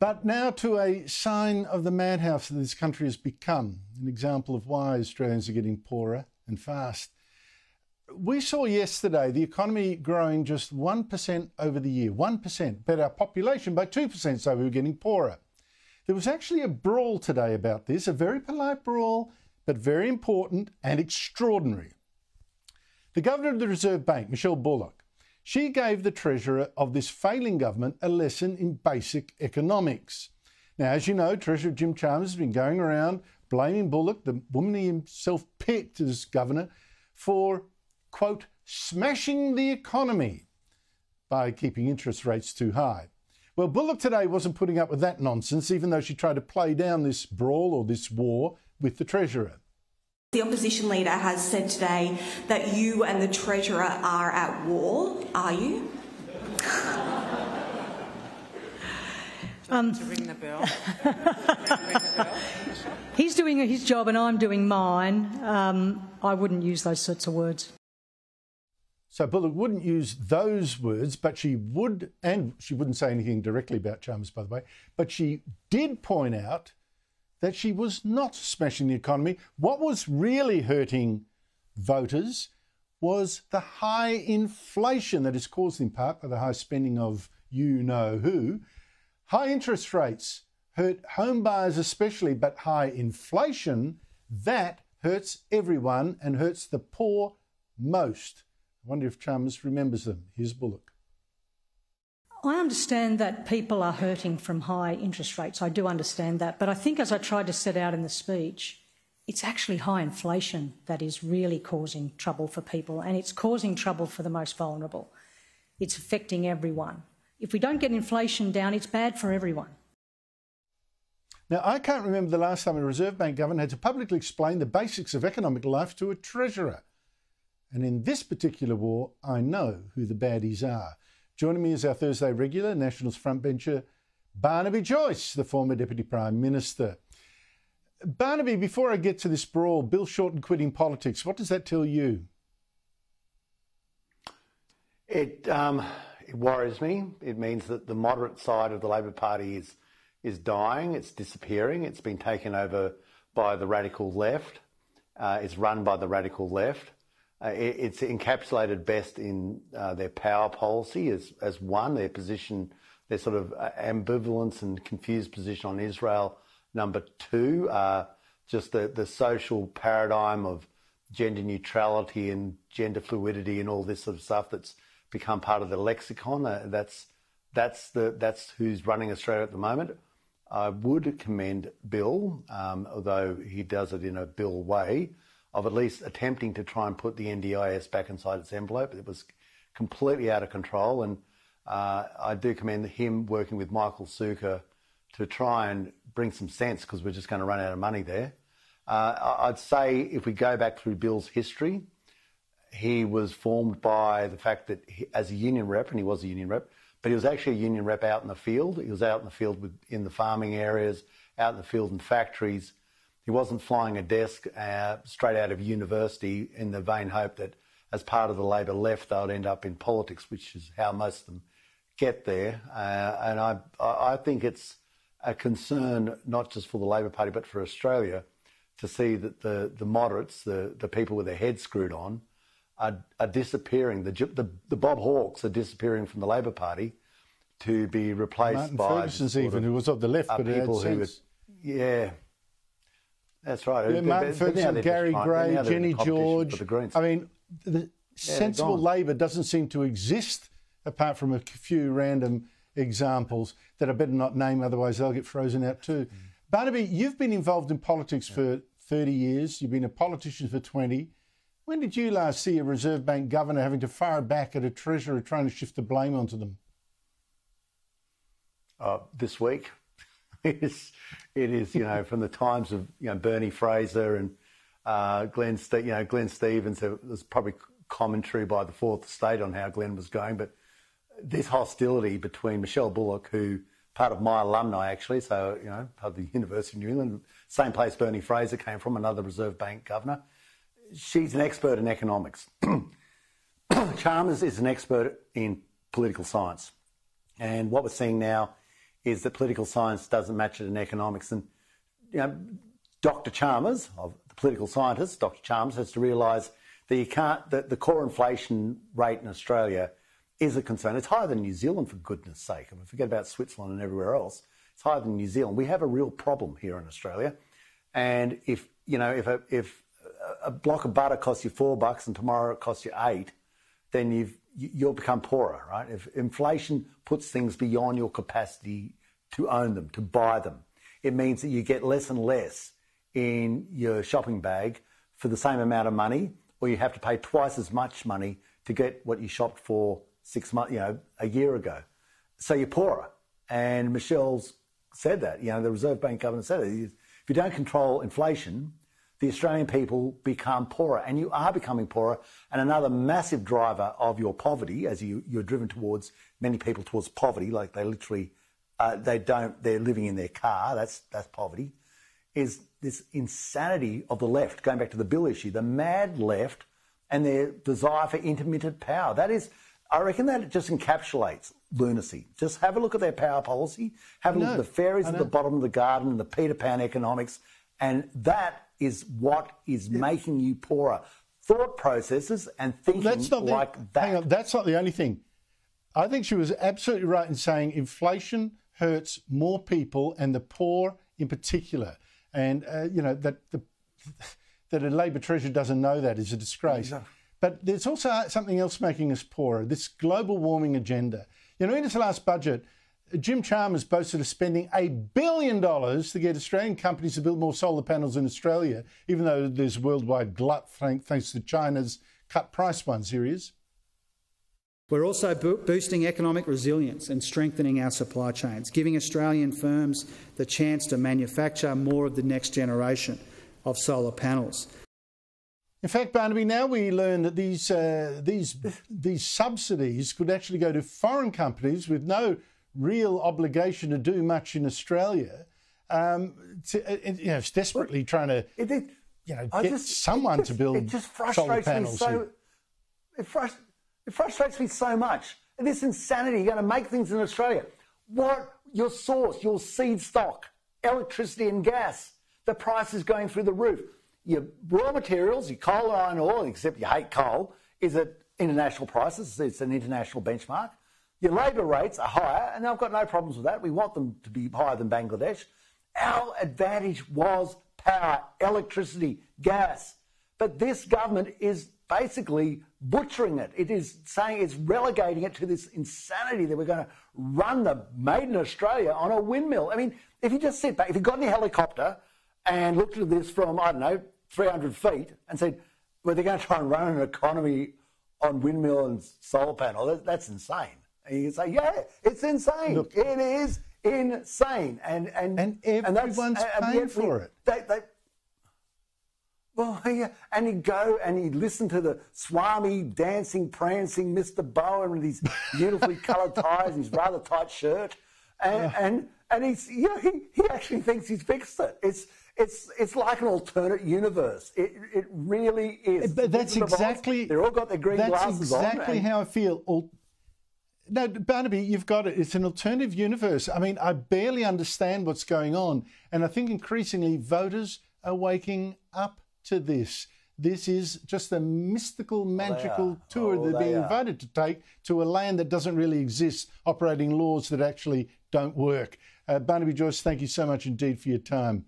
But now to a sign of the madhouse that this country has become, an example of why Australians are getting poorer and fast. We saw yesterday the economy growing just 1% over the year, 1%, but our population by 2%, so we were getting poorer. There was actually a brawl today about this, a very polite brawl, but very important and extraordinary. The Governor of the Reserve Bank, Michelle Bullock, she gave the Treasurer of this failing government a lesson in basic economics. Now, as you know, Treasurer Jim Chalmers has been going around blaming Bullock, the woman he himself picked as Governor, for, quote, smashing the economy by keeping interest rates too high. Well, Bullock today wasn't putting up with that nonsense, even though she tried to play down this brawl or this war with the Treasurer. The opposition leader has said today that you and the Treasurer are at war. Are you? To ring the bell. He's doing his job and I'm doing mine. I wouldn't use those sorts of words. So Bullock wouldn't use those words, but she would, and she wouldn't say anything directly about Chalmers, by the way, but she did point out that she was not smashing the economy. What was really hurting voters was the high inflation that is caused in part by the high spending of you-know-who. High interest rates hurt home buyers especially, but high inflation, that hurts everyone and hurts the poor most. I wonder if Chalmers remembers them. Here's Bullock. I understand that people are hurting from high interest rates. I do understand that. But I think, as I tried to set out in the speech, it's actually high inflation that is really causing trouble for people, and it's causing trouble for the most vulnerable. It's affecting everyone. If we don't get inflation down, it's bad for everyone. Now, I can't remember the last time a Reserve Bank governor had to publicly explain the basics of economic life to a treasurer. And in this particular war, I know who the baddies are. Joining me is our Thursday regular, Nationals frontbencher, Barnaby Joyce, the former Deputy Prime Minister. Barnaby, before I get to this brawl, Bill Shorten quitting politics, what does that tell you? It worries me. It means that the moderate side of the Labor Party is dying, it's disappearing, it's been taken over by the radical left, it's run by the radical left. It's encapsulated best in their power policy as one, their position, their sort of ambivalence and confused position on Israel. Number two, just the social paradigm of gender neutrality and gender fluidity and all this sort of stuff that's become part of the lexicon. That's who's running Australia at the moment. I would commend Bill, although he does it in a Bill way, of at least attempting to try and put the NDIS back inside its envelope. It was completely out of control, and I do commend him working with Michael Sukkar to try and bring some sense, because we're just going to run out of money there. I'd say if we go back through Bill's history, he was formed by the fact that as a union rep, and he was a union rep, but he was actually a union rep out in the field. He was out in the field in the farming areas, out in the field in factories. He wasn't flying a desk straight out of university in the vain hope that as part of the Labor left, they would end up in politics, which is how most of them get there. And I think it's a concern, not just for the Labor Party, but for Australia, to see that the moderates, the people with their heads screwed on, are disappearing. The Bob Hawkes are disappearing from the Labor Party to be replaced Martin by... Ferguson's even, who was of the left, but people who sense. Yeah. That's right. Yeah, Martin Ferguson, Gary Gray, Jenny George. I mean, the sensible Labor doesn't seem to exist apart from a few random examples that I better not name, otherwise they'll get frozen out too. Barnaby, you've been involved in politics for 30 years. You've been a politician for 20. When did you last see a Reserve Bank governor having to fire back at a treasurer trying to shift the blame onto them? This week. It is, you know, from the times of, you know, Bernie Fraser and Glenn Stevens. There was probably commentary by the Fourth Estate on how Glenn was going, but this hostility between Michelle Bullock, who part of my alumni actually, so, you know, part of the University of New England, same place Bernie Fraser came from, another Reserve Bank governor. She's an expert in economics. Chalmers is an expert in political science, and what we're seeing now is that political science doesn't match it in economics. And, you know, Dr. Chalmers, of the political scientist, Dr. Chalmers has to realise that you can't, that the core inflation rate in Australia is a concern. It's higher than New Zealand, for goodness sake. I mean, forget about Switzerland and everywhere else. It's higher than New Zealand. We have a real problem here in Australia. And if a block of butter costs you $4 and tomorrow it costs you $8, then you'll become poorer, right? If inflation puts things beyond your capacity to own them, to buy them, it means that you get less and less in your shopping bag for the same amount of money, or you have to pay twice as much money to get what you shopped for 6 months, a year ago. So you're poorer. And Michelle's said that, the Reserve Bank governor said it. If you don't control inflation, the Australian people become poorer, and you are becoming poorer. And another massive driver of your poverty, as you're driven towards, many people towards poverty, like they literally, they're living in their car, that's poverty, is this insanity of the left, going back to the bill issue, the mad left and their desire for intermittent power. That is, I reckon that just encapsulates lunacy. Just have a look at their power policy, have a look at the fairies at the bottom of the garden and the Peter Pan economics, and that is what is making you poorer. Thought processes and thinking like that. Hang on, that's not the only thing. I think she was absolutely right in saying inflation hurts more people and the poor in particular. And, that a Labor Treasurer doesn't know that is a disgrace. Exactly. But there's also something else making us poorer, this global warming agenda. In his last budget, Jim Chalmers boasted of spending $1 billion to get Australian companies to build more solar panels in Australia, even though there's worldwide glut thanks to China's cut price ones. Here he is. We're also boosting economic resilience and strengthening our supply chains, giving Australian firms the chance to manufacture more of the next generation of solar panels. In fact, Barnaby, now we learn that these subsidies could actually go to foreign companies with no real obligation to do much in Australia. It's desperately trying to get someone to build solar panels. It frustrates me so much. This insanity, you're going to make things in Australia. What your source, your seed stock, electricity and gas, the price is going through the roof. Your raw materials, your coal and iron ore, except you hate coal, is at international prices. It's an international benchmark. Your labour rates are higher, and I've got no problems with that. We want them to be higher than Bangladesh. Our advantage was power, electricity, gas. But this government is basically butchering it. It is saying it's relegating it to this insanity that we're going to run the made in Australia on a windmill. I mean, if you just sit back, if you got in a helicopter and looked at this from, 300 feet and said, well, they're going to try and run an economy on windmill and solar panel, that's insane. And you can say, yeah, it's insane. Look, it is insane. And everyone's paying for it. And he'd go and he'd listen to the Swami dancing, prancing Mr. Bowen with his beautifully coloured ties and his rather tight shirt. And he's, he actually thinks he's fixed it. It's like an alternate universe. It really is. But that's exactly... They've all got their green glasses on. That's exactly how I feel. No, Barnaby, you've got it. It's an alternative universe. I mean, I barely understand what's going on. And I think increasingly voters are waking up to this. This is just a mystical, magical tour they're being invited to take to a land that doesn't really exist, operating laws that actually don't work. Barnaby Joyce, thank you so much indeed for your time.